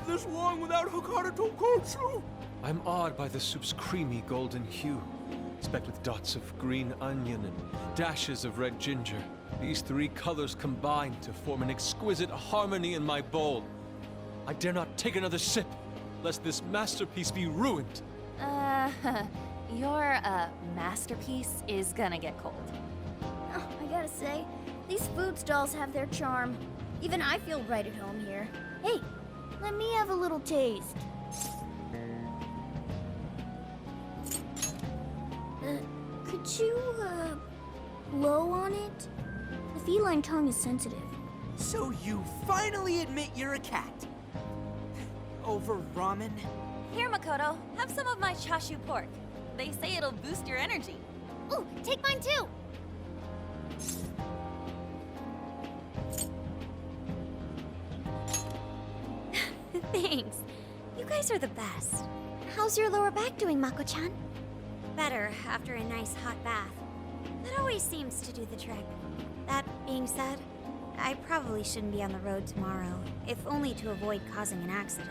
this long without Hakata Tonkotsu? I'm awed by the soup's creamy golden hue, specked with dots of green onion and dashes of red ginger. These three colors combine to form an exquisite harmony in my bowl. I dare not take another sip, lest this masterpiece be ruined. Your, masterpiece is gonna get cold. Oh, I gotta say, these food stalls have their charm. Even I feel right at home here. Hey, let me have a little taste. Could you, blow on it? The feline tongue is sensitive. So you finally admit you're a cat. Over ramen? Here, Makoto, have some of my chashu pork. They say it'll boost your energy. Ooh, take mine too! Thanks. You guys are the best. How's your lower back doing, Mako-chan? Better after a nice hot bath. That always seems to do the trick. That being said, I probably shouldn't be on the road tomorrow, if only to avoid causing an accident.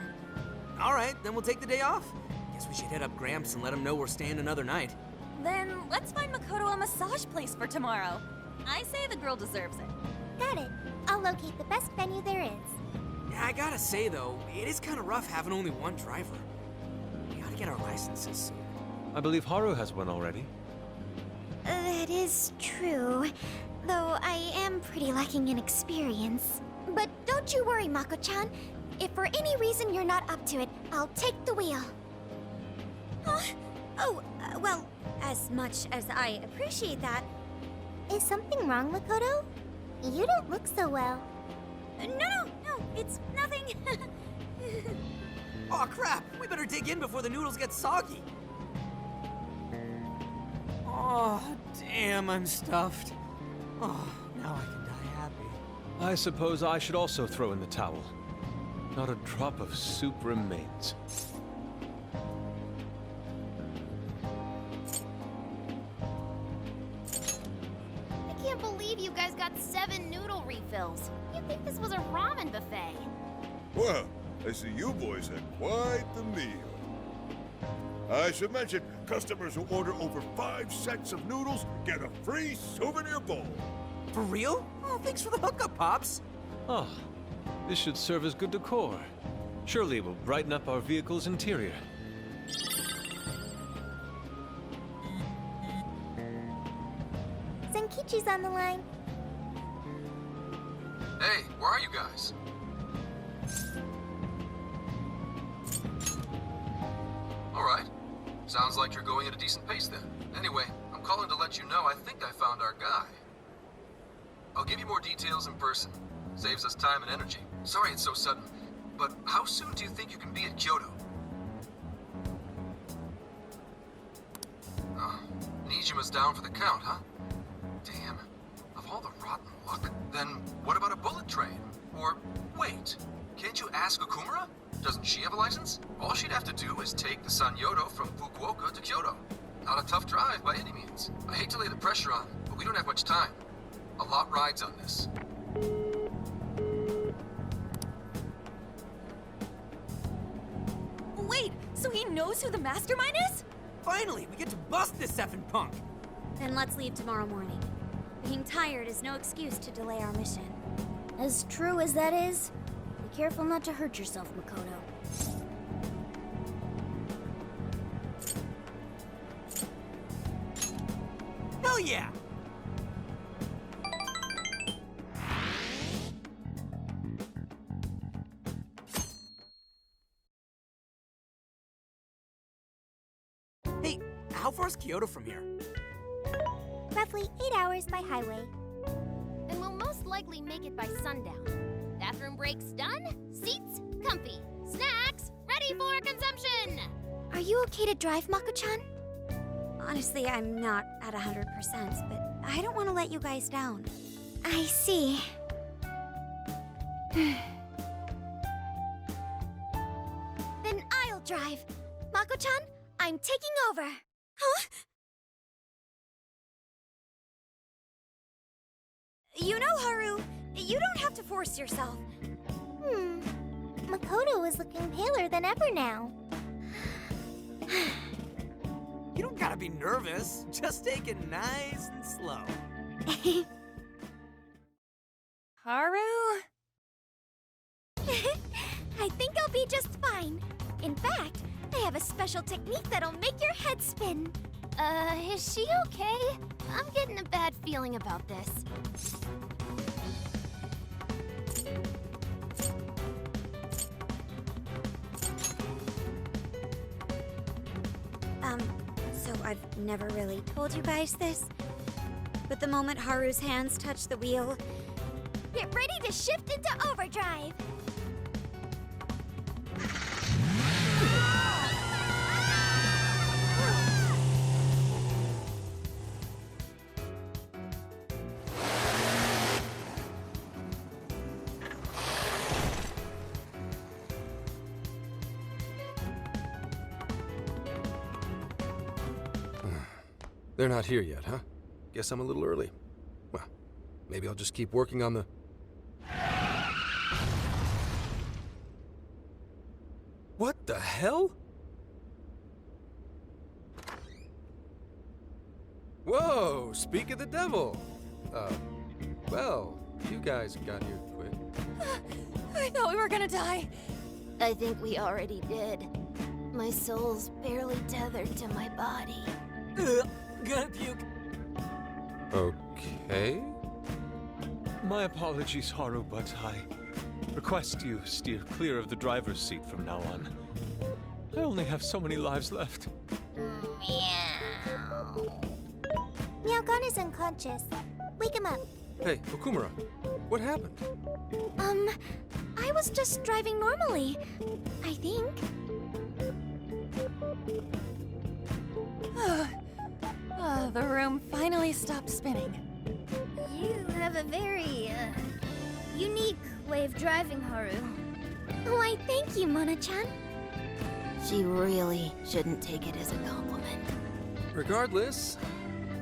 All right, then we'll take the day off. Guess we should hit up Gramps and let him know we're staying another night. Then let's find Makoto a massage place for tomorrow. I say the girl deserves it. Got it. I'll locate the best venue there is. Yeah, I gotta say though, it is kind of rough having only one driver. We gotta get our licenses soon. I believe Haru has one already. That is true, though I am pretty lacking in experience. But don't you worry, Mako-chan. If for any reason you're not up to it, I'll take the wheel. Huh? Oh, well, as much as I appreciate that... Is something wrong, Makoto? You don't look so well. No, it's nothing. Aw, crap! We better dig in before the noodles get soggy. Oh, damn, I'm stuffed. Oh, now I can die happy. I suppose I should also throw in the towel. Not a drop of soup remains. I can't believe you guys got 7 noodle refills. You'd think this was a ramen buffet. Well, I see you boys had quite the meal. I should mention, customers who order over 5 sets of noodles get a free souvenir bowl. For real? Oh, thanks for the hookup, Pops. Ah, this should serve as good decor. Surely it will brighten up our vehicle's interior. Zenkichi's on the line. Hey, where are you guys? Alright. Sounds like you're going at a decent pace then. Anyway, I'm calling to let you know I think I found our guy. I'll give you more details in person. Saves us time and energy. Sorry it's so sudden, but how soon do you think you can be at Kyoto? Nijima's down for the count, huh? Damn. Of all the rotten luck. Then what about a bullet train? Or, wait, can't you ask Okumura? Doesn't she have a license? All she'd have to do is take the Sanyodo from Fukuoka to Kyoto. Not a tough drive by any means. I hate to lay the pressure on, but we don't have much time. A lot rides on this. Wait, so he knows who the mastermind is? Finally, we get to bust this effing punk. Then let's leave tomorrow morning. Being tired is no excuse to delay our mission. As true as that is, be careful not to hurt yourself, Makoto. Hell yeah! Hey, how far's Kyoto from here? Roughly 8 hours by highway. And we'll most likely make it by sundown. Bathroom breaks done, seats comfy, snacks ready for consumption! Are you okay to drive, Mako-chan? Honestly, I'm not at 100%, but I don't want to let you guys down. I see. Then I'll drive. Mako-chan, I'm taking over. Huh? You know, Haru, you don't have to force yourself. Makoto is looking paler than ever now. You don't gotta be nervous. Just take it nice and slow. Haru? I think I'll be just fine. In fact, I have a special technique that'll make your head spin. Is she okay? I'm getting a bad feeling about this. So I've never really told you guys this, but the moment Haru's hands touch the wheel, Get ready to shift into overdrive. They're not here yet, huh? Guess I'm a little early. Well, maybe I'll just keep working on the... What the hell? Whoa, speak of the devil. Well, you guys got here quick. I thought we were gonna die. I think we already did. My soul's barely tethered to my body. Ugh, gonna puke. Okay. My apologies, Haru, but I request you steer clear of the driver's seat from now on. I only have so many lives left. Meowgon is unconscious. Wake him up. Hey, Okumura, what happened? I was just driving normally, I think. The room finally stopped spinning. You have a very, unique way of driving, Haru. Why, thank you, Mona-chan. She really shouldn't take it as a compliment. Regardless,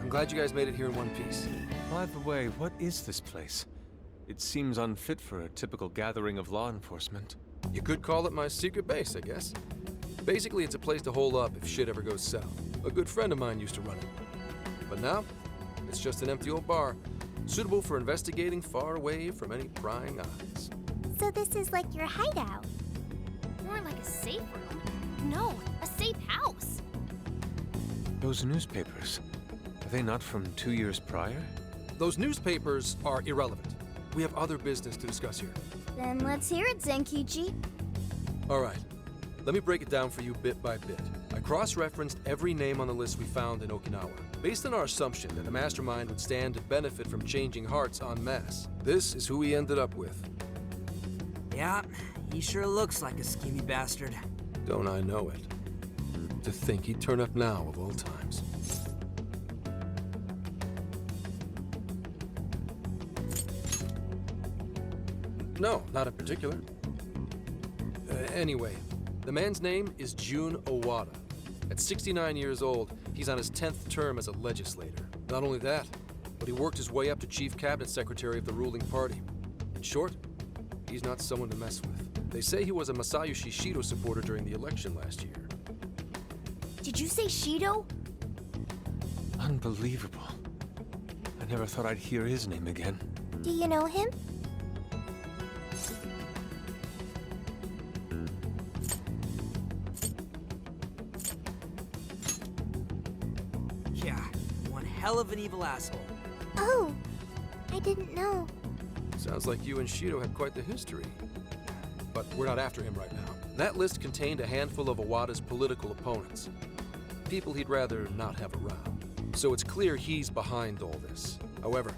I'm glad you guys made it here in one piece. By the way, what is this place? It seems unfit for a typical gathering of law enforcement. You could call it my secret base, I guess. Basically, it's a place to hole up if shit ever goes south. A good friend of mine used to run it. But now, it's just an empty old bar, suitable for investigating far away from any prying eyes. So this is like your hideout. More like a safe room. No, a safe house. Those newspapers, are they not from 2 years prior? Those newspapers are irrelevant. We have other business to discuss here. Then let's hear it, Zenkichi. All right, let me break it down for you bit by bit. I cross-referenced every name on the list we found in Okinawa, based on our assumption that the mastermind would stand to benefit from changing hearts en masse. This is who we ended up with. Yeah, he sure looks like a schemy bastard. Don't I know it? To think he'd turn up now of all times. No, not in particular. Anyway, the man's name is Jun Owada. At 69 years old, he's on his 10th term as a legislator. Not only that, but he worked his way up to chief cabinet secretary of the ruling party. In short, he's not someone to mess with. They say he was a Masayoshi Shido supporter during the election last year. Did you say Shido? Unbelievable. I never thought I'd hear his name again. Do you know him? Yeah, one hell of an evil asshole. Oh, I didn't know. Sounds like you and Shido had quite the history. But we're not after him right now. That list contained a handful of Owada's political opponents. People he'd rather not have around. So it's clear he's behind all this. However,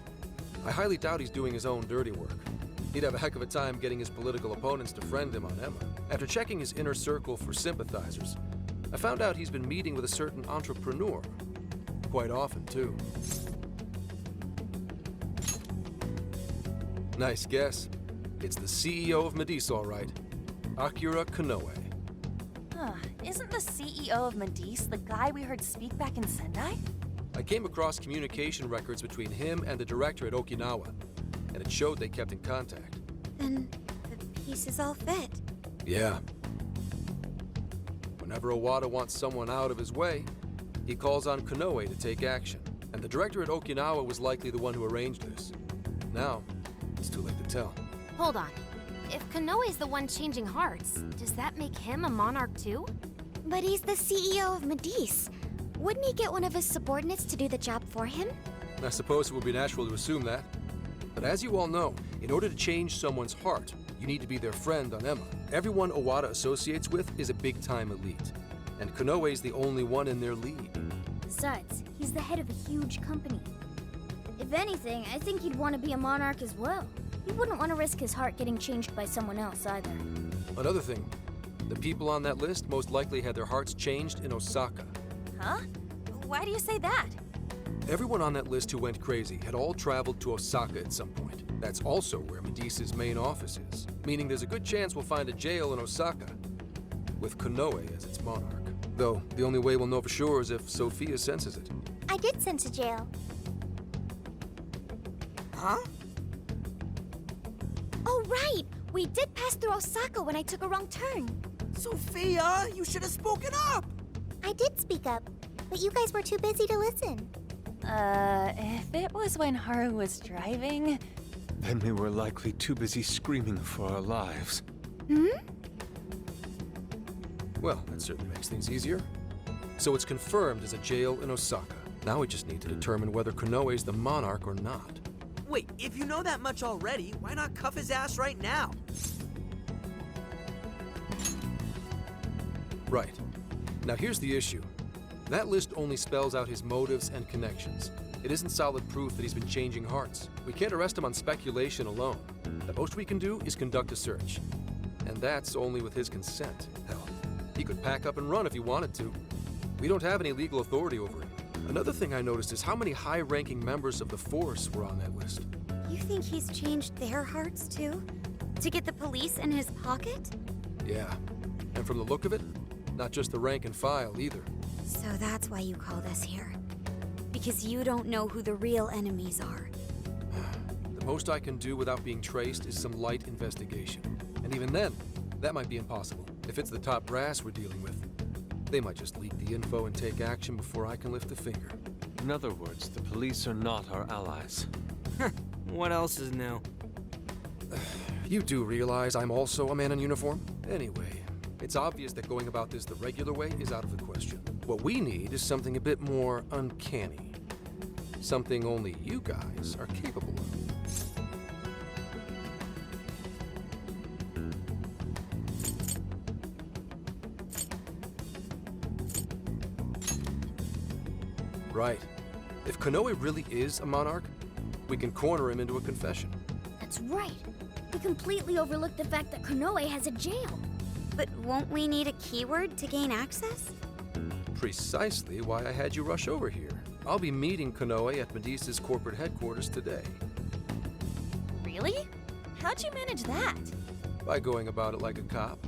I highly doubt he's doing his own dirty work. He'd have a heck of a time getting his political opponents to friend him on Emma. After checking his inner circle for sympathizers, I found out he's been meeting with a certain entrepreneur. Quite often, too. Nice guess. It's the CEO of Medice, all right. Akira Konoe. Isn't the CEO of Medice the guy we heard speak back in Sendai? I came across communication records between him and the director at Okinawa, and it showed they kept in contact. then the pieces all fit. Yeah. Whenever Owada wants someone out of his way, he calls on Konoe to take action. And the director at Okinawa was likely the one who arranged this. Now, it's too late to tell. Hold on. If Konoe's the one changing hearts, does that make him a monarch too? But he's the CEO of Medice. Wouldn't he get one of his subordinates to do the job for him? I suppose it would be natural to assume that. But as you all know, in order to change someone's heart, you need to be their friend on Emma. Everyone Owada associates with is a big-time elite. And Konoe's the only one in their league. Besides, he's the head of a huge company. If anything, I think he'd want to be a monarch as well. He wouldn't want to risk his heart getting changed by someone else either. Another thing, the people on that list most likely had their hearts changed in Osaka. Huh? Why do you say that? Everyone on that list who went crazy had all traveled to Osaka at some point. That's also where Medice's main office is, meaning there's a good chance we'll find a jail in Osaka, with Konoe as its monarch. Though, the only way we'll know for sure is if Sophia senses it. I did sense a jail. Huh? Oh, right! We did pass through Osaka when I took a wrong turn. Sophia, you should have spoken up! I did speak up, but you guys were too busy to listen. If it was when Haru was driving... Then we were likely too busy screaming for our lives. Well, that certainly makes things easier. So it's confirmed as a jail in Osaka. Now we just need to determine whether Konoe's the monarch or not. Wait, if you know that much already, why not cuff his ass right now? Right. Now here's the issue. That list only spells out his motives and connections. It isn't solid proof that he's been changing hearts. We can't arrest him on speculation alone. The most we can do is conduct a search. And that's only with his consent. Hell, he could pack up and run if he wanted to. We don't have any legal authority over him. Another thing I noticed is how many high-ranking members of the Force were on that list. You think he's changed their hearts too? To get the police in his pocket? Yeah. And from the look of it, not just the rank and file either. So that's why you called us here. Because you don't know who the real enemies are. The most I can do without being traced is some light investigation. And even then, that might be impossible. If it's the top brass we're dealing with, they might just leak the info and take action before I can lift a finger. In other words, the police are not our allies. What else is new? You do realize I'm also a man in uniform? Anyway, it's obvious that going about this the regular way is out of the question. What we need is something a bit more uncanny. Something only you guys are capable of. Right. If Konoe really is a monarch, we can corner him into a confession. That's right. We completely overlooked the fact that Konoe has a jail. But won't we need a keyword to gain access? Precisely why I had you rush over here. I'll be meeting Konoe at Medice's corporate headquarters today. Really? How'd you manage that? By going about it like a cop.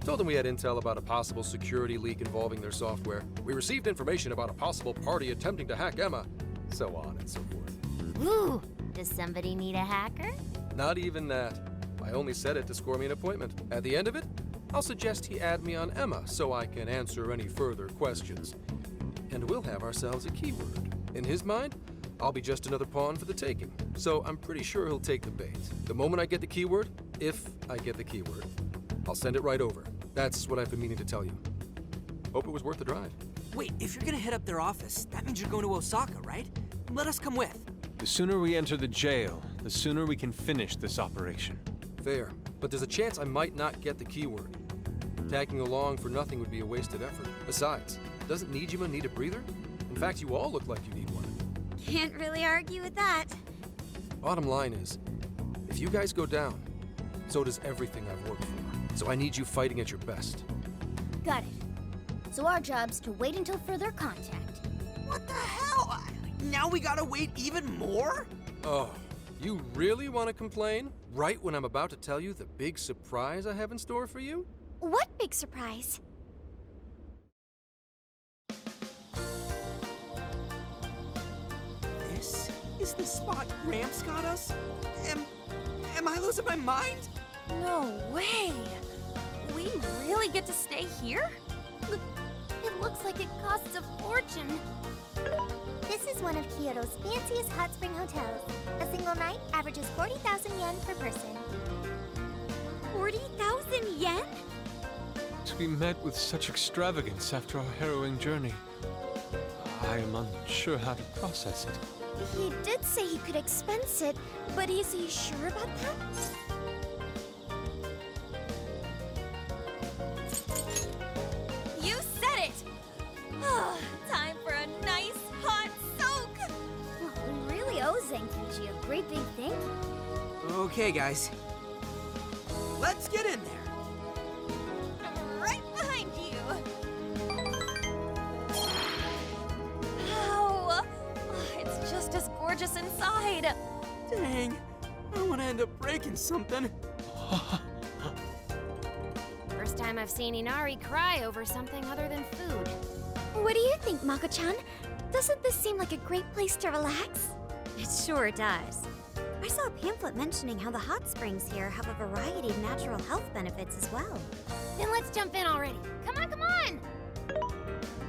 Told them we had intel about a possible security leak involving their software. We received information about a possible party attempting to hack Emma. So on and so forth. Ooh, does somebody need a hacker? Not even that. I only said it to score me an appointment. At the end of it, I'll suggest he add me on Emma so I can answer any further questions. And we'll have ourselves a keyword. In his mind, I'll be just another pawn for the taking. So I'm pretty sure he'll take the bait. The moment I get the keyword, if I get the keyword, I'll send it right over. That's what I've been meaning to tell you. Hope it was worth the drive. Wait, if you're gonna hit up their office, that means you're going to Osaka, right? Let us come with. The sooner we enter the jail, the sooner we can finish this operation. Fair, but there's a chance I might not get the keyword. Tagging along for nothing would be a wasted effort. Besides, doesn't Nijima need a breather? In fact, you all look like you need one. Can't really argue with that. Bottom line is, if you guys go down, so does everything I've worked for. So I need you fighting at your best. Got it. So our job's to wait until further contact. What the hell? Now we gotta wait even more? Oh, you really want to complain? Right when I'm about to tell you the big surprise I have in store for you? What big surprise? This is the spot Gramps got us? Am I losing my mind? No way! we really get to stay here? It looks like it costs a fortune. This is one of Kyoto's fanciest hot spring hotels. A single night averages 40,000 yen per person. 40,000 yen? To be met with such extravagance after our harrowing journey, I am unsure how to process it. He did say he could expense it, but is he sure about that? You said it! Time for a nice hot soak! Well, we really owe Zenkichi a great big thank you. Okay, guys. Let's get in there. I'm right behind you! Wow! It's just as gorgeous inside! Dang, I don't want to end up breaking something. First time I've seen Inari cry over something other than food. What do you think, Mako-chan? Doesn't this seem like a great place to relax? It sure does. I saw a pamphlet mentioning how the hot springs here have a variety of natural health benefits as well. Then let's jump in already. Come on, come on!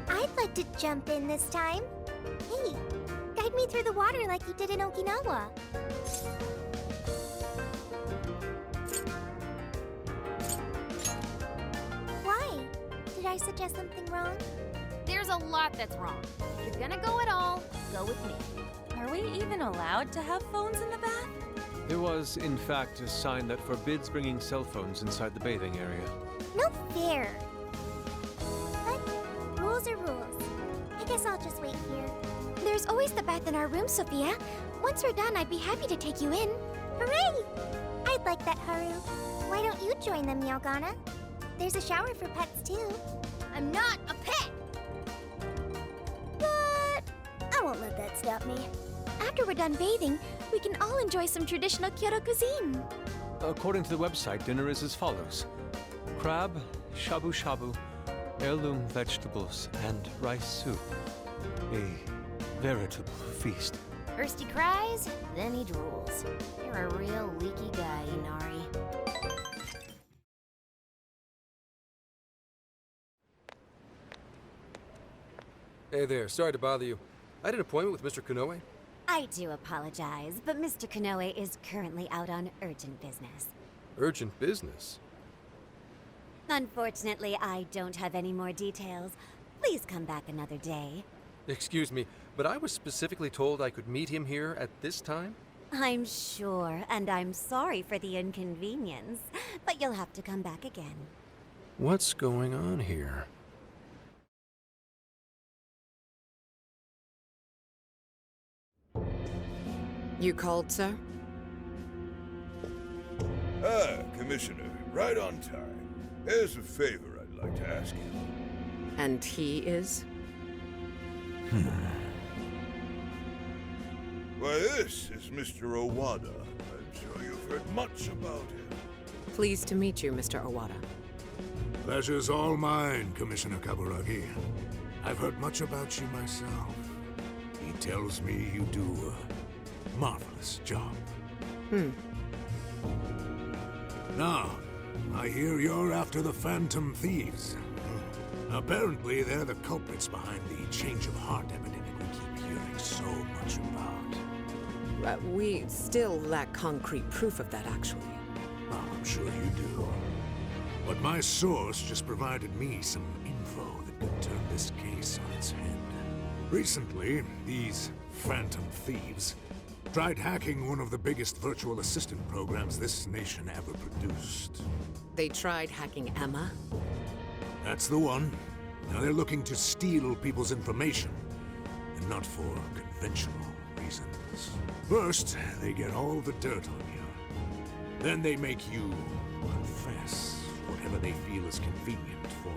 I'd like to jump in this time. Hey, guide me through the water like you did in Okinawa. Why? Did I suggest something wrong? There's a lot that's wrong. If you're gonna go at all, go with me. Are we even allowed to have phones in the bath? There was, in fact, a sign that forbids bringing cell phones inside the bathing area. No fair. But rules are rules. I guess I'll just wait here. There's always the bath in our room, Sophia. Once we're done, I'd be happy to take you in. Hooray! I'd like that, Haru. Why don't you join them, Yalgana? There's a shower for pets, too. I'm not a pet! But I won't let that stop me. After we're done bathing, we can all enjoy some traditional Kyoto cuisine. According to the website, dinner is as follows: crab, shabu shabu, heirloom vegetables, and rice soup. A veritable feast. First he cries, then he drools. You're a real leaky guy, Inari. Hey there, sorry to bother you. I had an appointment with Mr. Konoe. I do apologize, but Mr. Konoe is currently out on urgent business. Urgent business? Unfortunately, I don't have any more details. Please come back another day. Excuse me, but I was specifically told I could meet him here at this time? I'm sure, and I'm sorry for the inconvenience, but you'll have to come back again. What's going on here? You called, sir? Ah, Commissioner, right on time. Here's a favor I'd like to ask you. And he is? Why, this is Mr. Owada. I'm sure you've heard much about him. Pleased to meet you, Mr. Owada. Pleasure's all mine, Commissioner Kaburagi. I've heard much about you myself. He tells me you do a marvelous job. Now, I hear you're after the Phantom Thieves. Apparently, they're the culprits behind the change of heart epidemic we keep hearing so much about. We still lack concrete proof of that, actually. Oh, I'm sure you do. But my source just provided me some info that could turn this case on its head. Recently, these Phantom Thieves tried hacking one of the biggest virtual assistant programs this nation ever produced. They tried hacking Emma? That's the one. Now they're looking to steal people's information, and not for conventional reasons. First, they get all the dirt on you. Then they make you confess whatever they feel is convenient for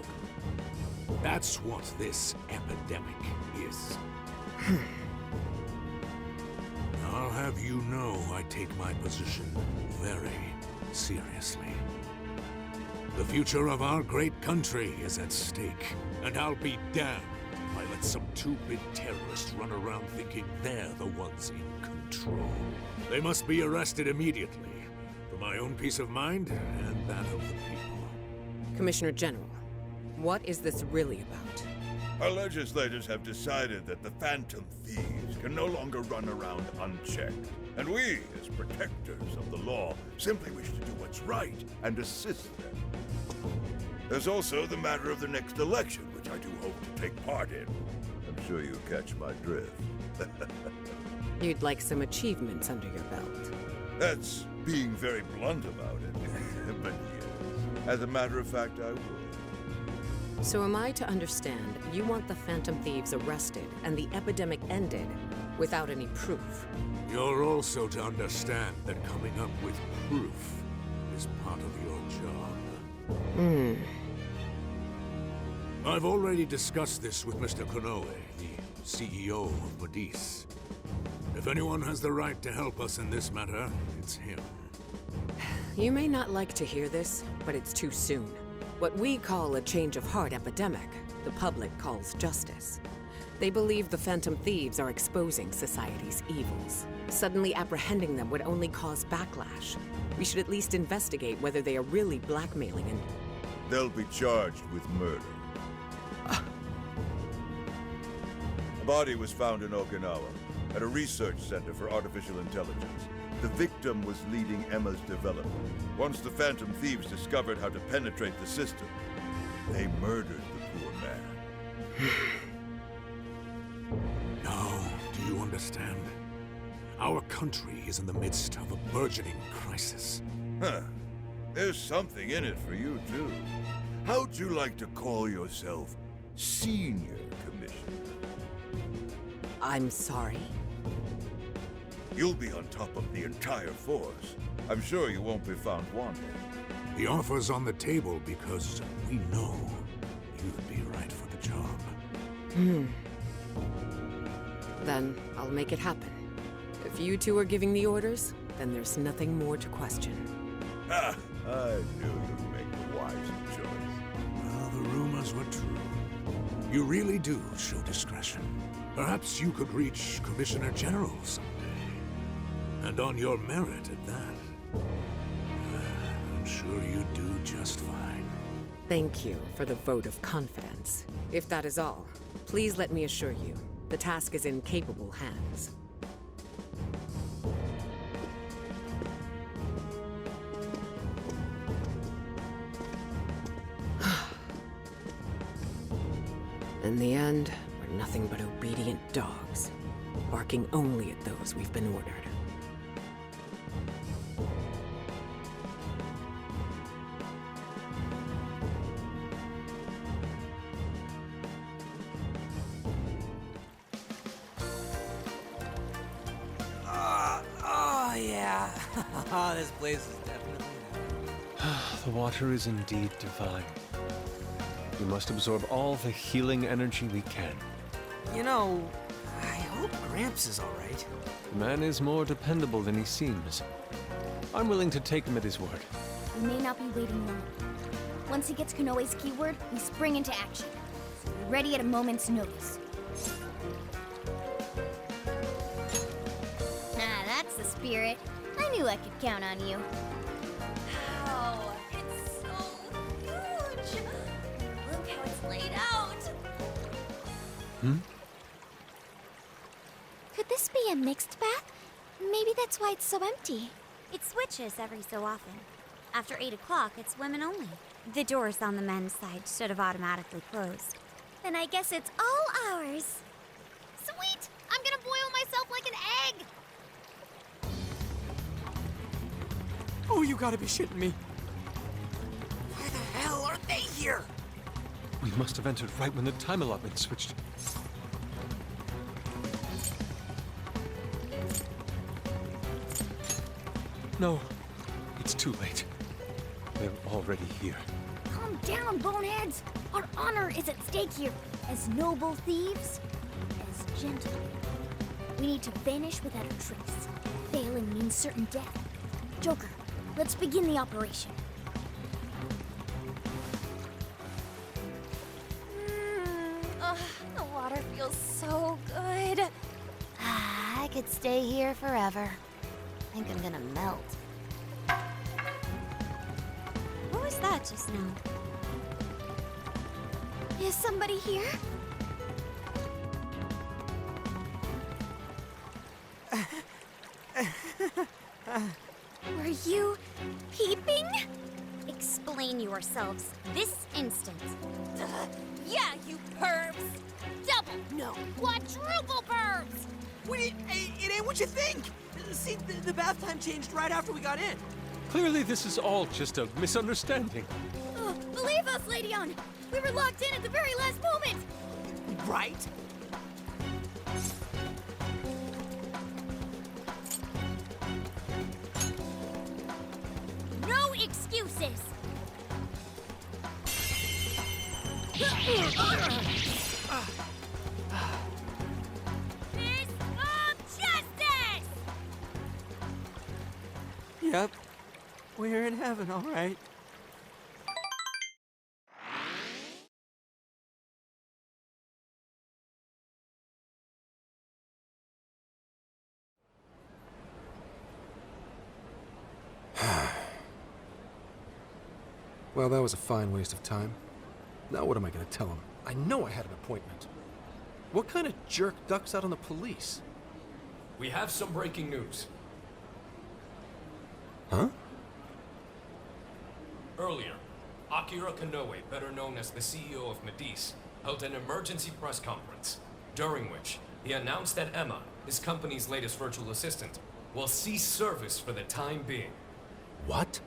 them. That's what this epidemic is. I'll have you know I take my position very seriously. The future of our great country is at stake, and I'll be damned if I let some two-bit terrorists run around thinking they're the ones in control. They must be arrested immediately, for my own peace of mind and that of the people. Commissioner General, what is this really about? Our legislators have decided that the Phantom Thieves can no longer run around unchecked. And we, as protectors of the law, simply wish to do what's right and assist them. There's also the matter of the next election, which I do hope to take part in. I'm sure you catch my drift. You'd like some achievements under your belt. That's being very blunt about it. But yes, as a matter of fact, I will. So am I to understand you want the Phantom Thieves arrested and the epidemic ended without any proof? You're also to understand that coming up with proof is part of your job. I've already discussed this with Mr. Konoe, the CEO of Modis. If anyone has the right to help us in this matter, it's him. You may not like to hear this, but it's too soon. What we call a change of heart epidemic, the public calls justice. They believe the Phantom Thieves are exposing society's evils. Suddenly apprehending them would only cause backlash. We should at least investigate whether they are really blackmailing and... They'll be charged with murder. A body was found in Okinawa, at a research center for artificial intelligence. The victim was leading Emma's development. Once the Phantom Thieves discovered how to penetrate the system, they murdered the poor man. Now, do you understand? Our country is in the midst of a burgeoning crisis. Huh. There's something in it for you, too. How'd you like to call yourself Senior Commissioner? I'm sorry? You'll be on top of the entire force. I'm sure you won't be found wanting. The offer's on the table because we know you'd be right for the job. Then I'll make it happen. If you two are giving the orders, then there's nothing more to question. Ah, I knew you'd make the wise choice. Well, the rumors were true. You really do show discretion. Perhaps you could reach Commissioner General someday. And on your merit at that. I'm sure you'd do just fine. Thank you for the vote of confidence. If that is all, please let me assure you, the task is in capable hands. In the end, we're nothing but obedient dogs, barking only at those we've been ordered. Oh, yeah. This place is definitely... The water is indeed divine. We must absorb all the healing energy we can. You know, I hope Gramps is all right. The man is more dependable than he seems. I'm willing to take him at his word. We may not be waiting long. Once he gets Konoe's keyword, we spring into action. So be ready at a moment's notice. Ah, that's the spirit. I knew I could count on you. Wow, it's so huge! Look how it's laid out! Could this be a mixed bath? Maybe that's why it's so empty. It switches every so often. After 8 o'clock, it's women only. The doors on the men's side should have automatically closed. Then I guess it's all ours. Sweet! I'm gonna boil myself like an egg! Oh, you gotta be shitting me. Why the hell are they here? We must have entered right when the time allotment switched. No, it's too late. They're already here. Calm down, boneheads! Our honor is at stake here. As noble thieves, as gentlemen. We need to vanish without a trace. Failing means certain death. Joker, let's begin the operation. The water feels so good. I could stay here forever. I think I'm gonna melt. What was that just now? Is somebody here? Were you peeping? Explain yourselves this instant. Yeah, you pervs! Double, no, quadruple pervs! Wait, it ain't what you think! See, the bath time changed right after we got in. Clearly, this is all just a misunderstanding. Believe us, Lady Ann! We were locked in at the very last moment! Right? No excuses! Fist of justice! Yep. We're in heaven, all right. Well, that was a fine waste of time. Now what am I gonna tell him? I know I had an appointment. What kind of jerk ducks out on the police? We have some breaking news. Huh? Earlier, Akira Konoe, better known as the CEO of Medice, held an emergency press conference, during which he announced that Emma, his company's latest virtual assistant, will cease service for the time being. What?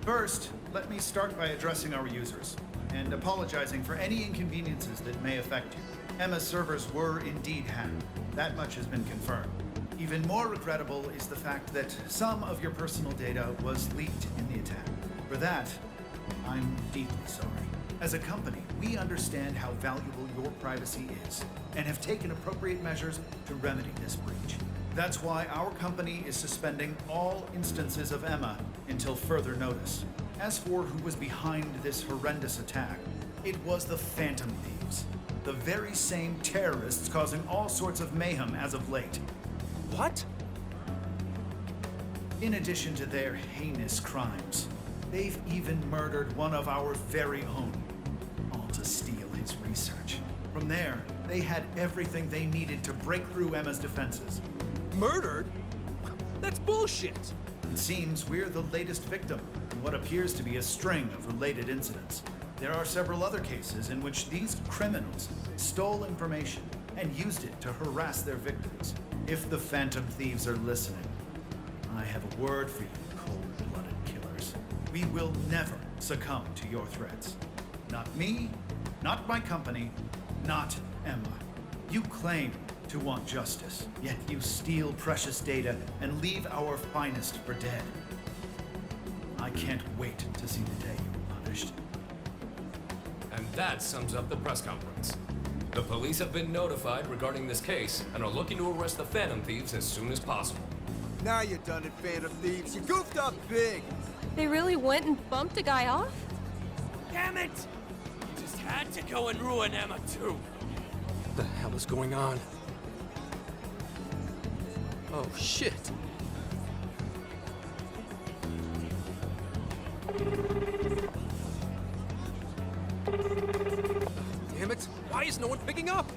First, let me start by addressing our users and apologizing for any inconveniences that may affect you. Emma's servers were indeed hacked. That much has been confirmed. Even more regrettable is the fact that some of your personal data was leaked in the attack. For that, I'm deeply sorry. As a company, we understand how valuable your privacy is and have taken appropriate measures to remedy this breach. That's why our company is suspending all instances of Emma until further notice. As for who was behind this horrendous attack, it was the Phantom Thieves, the very same terrorists causing all sorts of mayhem as of late. What? In addition to their heinous crimes, they've even murdered one of our very own, all to steal his research. From there, they had everything they needed to break through Emma's defenses. Murdered? That's bullshit! It seems we're the latest victim in what appears to be a string of related incidents. There are several other cases in which these criminals stole information and used it to harass their victims. If the Phantom Thieves are listening, I have a word for you, cold-blooded killers. We will never succumb to your threats. Not me, not my company, not Emma. You claim to want justice, yet you steal precious data and leave our finest for dead. I can't wait to see the day you're punished. And that sums up the press conference. The police have been notified regarding this case and are looking to arrest the Phantom Thieves as soon as possible. Now you're done it, Phantom Thieves. You goofed up big. They really went and bumped a guy off? Damn it! You just had to go and ruin Emma, too. What the hell is going on? Oh, shit. Damn it! Why is no one picking up?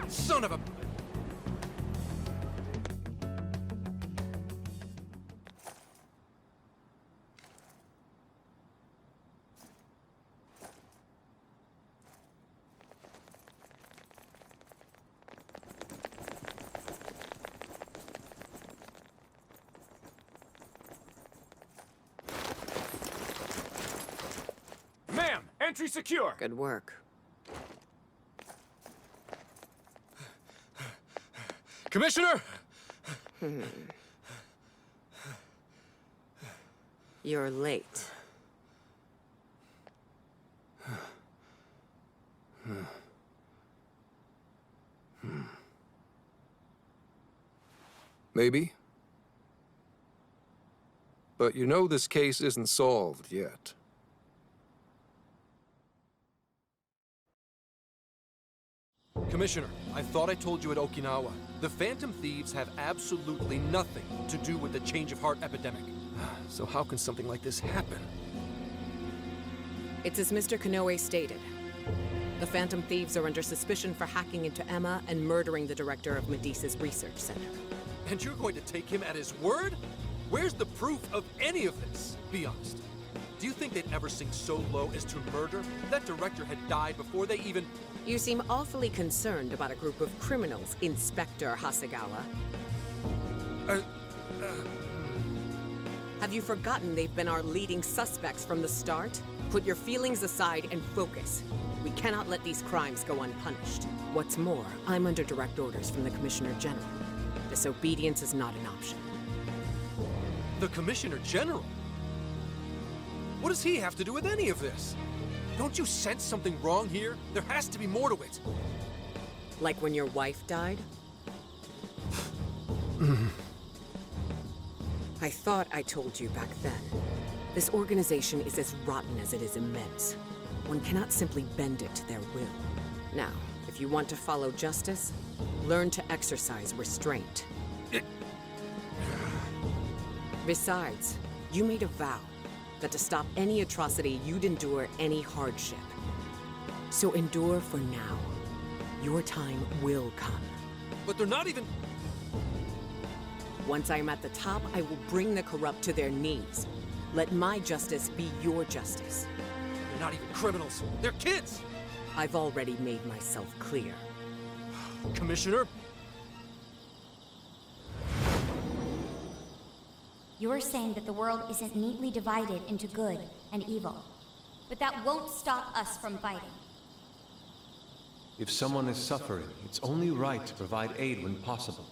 Son of a... Ma'am, entry secure. Good work. Commissioner! You're late. Maybe. But you know this case isn't solved yet. Commissioner, I thought I told you at Okinawa. The Phantom Thieves have absolutely nothing to do with the change of heart epidemic. So how can something like this happen? It's as Mr. Kanoe stated. The Phantom Thieves are under suspicion for hacking into Emma and murdering the director of Medea's research center. And you're going to take him at his word? Where's the proof of any of this? Be honest. Do you think they'd ever sink so low as to murder? That director had died before they even... You seem awfully concerned about a group of criminals, Inspector Hasegawa. Have you forgotten they've been our leading suspects from the start? Put your feelings aside and focus. We cannot let these crimes go unpunished. What's more, I'm under direct orders from the Commissioner General. Disobedience is not an option. The Commissioner General? What does he have to do with any of this? Don't you sense something wrong here? There has to be more to it. Like when your wife died? I thought I told you back then. This organization is as rotten as it is immense. One cannot simply bend it to their will. Now, if you want to follow justice, learn to exercise restraint. Besides, you made a vow that to stop any atrocity, you'd endure any hardship. So endure for now. Your time will come. But they're not even... Once I am at the top, I will bring the corrupt to their knees. Let my justice be your justice. They're not even criminals. They're kids! I've already made myself clear. Commissioner? You're saying that the world isn't neatly divided into good and evil. But that won't stop us from fighting. If someone is suffering, it's only right to provide aid when possible.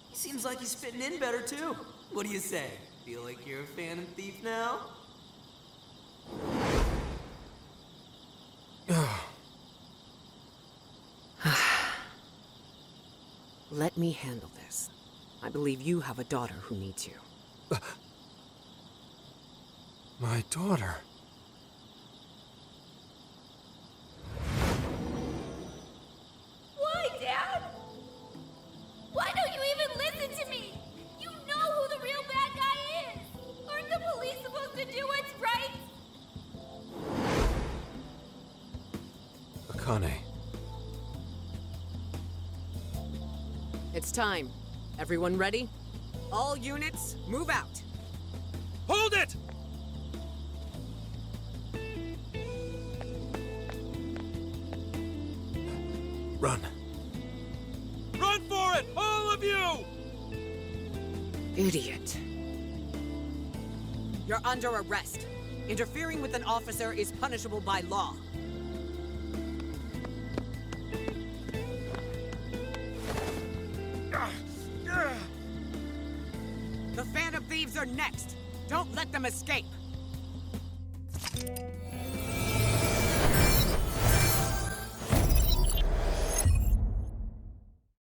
He seems like he's fitting in better, too. What do you say? Feel like you're a Phantom Thief now? Let me handle this. I believe you have a daughter who needs you. My daughter? Why, Dad? Why don't you even listen to me? You know who the real bad guy is! Aren't the police supposed to do what's right? Akane. It's time. Everyone ready? All units, move out! Hold it! Run. Run for it! All of you! Idiot. You're under arrest. Interfering with an officer is punishable by law. The Phantom Thieves are next! Don't let them escape!